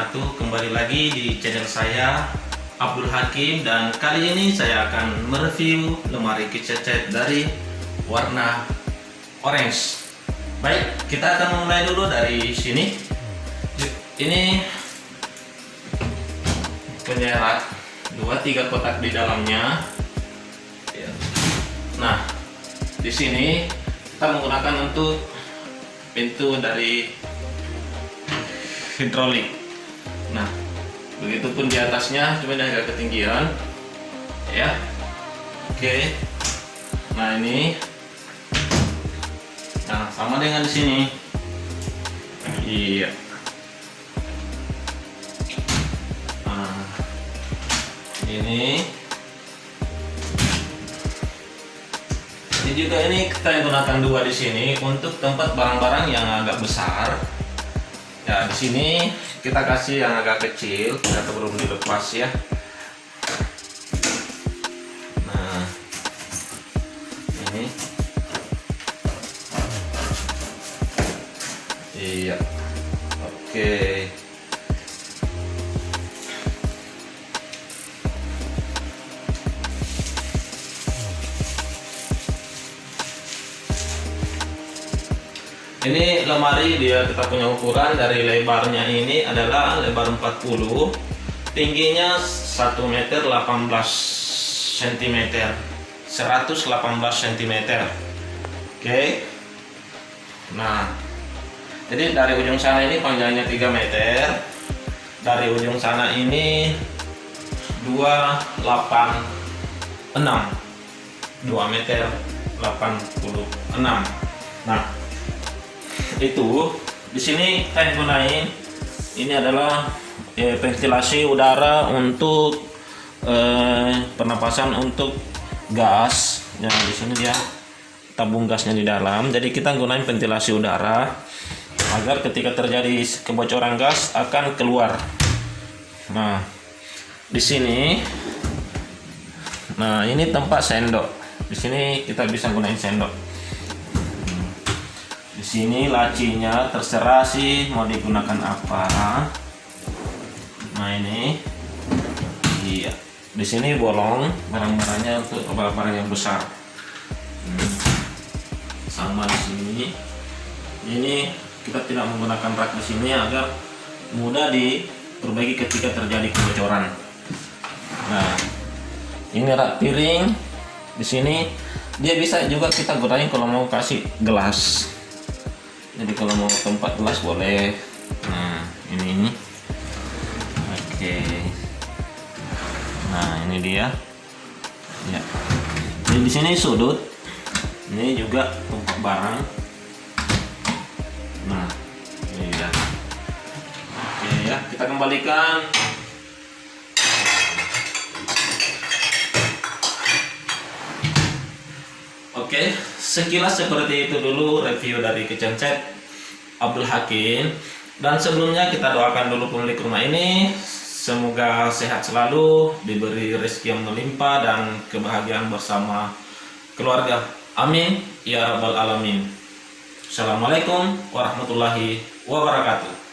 wabarakatuh. Kembali lagi di channel saya Abdul Hakim, dan kali ini saya akan mereview lemari kitchen set dari warna orange. Baik, kita akan mulai dulu dari sini. Ini punya rak 2-3 kotak di dalamnya. Nah, di sini kita menggunakan untuk pintu dari hidrolik. Nah, begitupun di atasnya, cuma agak ketinggian, ya. Oke. Nah ini, nah sama dengan di sini. Iya. Nah, ini juga ini kita gunakan dua di sini untuk tempat barang-barang yang agak besar. Ya, di sini kita kasih yang agak kecil, ternyata belum dilepas ya. Nah, ini, iya, oke. Ini lemari dia kita punya ukuran dari lebarnya ini adalah lebar 40, tingginya 1 meter 18 cm, 118 cm. Oke. Nah, jadi dari ujung sana ini panjangnya 3 meter, dari ujung sana ini 286, 2 meter 86. Nah, itu di sini kita gunain ini adalah ventilasi udara untuk pernapasan untuk gas. Nah, di sini dia tabung gasnya di dalam, jadi kita gunain ventilasi udara agar ketika terjadi kebocoran gas akan keluar. Nah, di sini, nah ini tempat sendok. Di sini kita bisa gunain sendok. Di sini lacinya terserah sih mau digunakan apa. Nah ini, iya. Di sini bolong barang-barangnya untuk barang-barang yang besar. Sama di sini. Ini kita tidak menggunakan rak di sini agar mudah diperbaiki ketika terjadi kebocoran. Nah, ini rak piring. Di sini dia bisa juga kita gunain kalau mau kasih gelas. Jadi kalau mau tempat gelas boleh. Nah ini, oke. Nah ini dia. Ya. Jadi di sini sudut. Ini juga tempat barang. Nah ini dia. Oke ya, kita kembalikan. Oke, sekilas seperti itu dulu review dari kitchen set Abdul Hakim. Dan sebelumnya kita doakan dulu pemilik rumah ini semoga sehat selalu, diberi rezeki yang melimpah dan kebahagiaan bersama keluarga. Amin ya rabbal alamin. Assalamualaikum warahmatullahi wabarakatuh.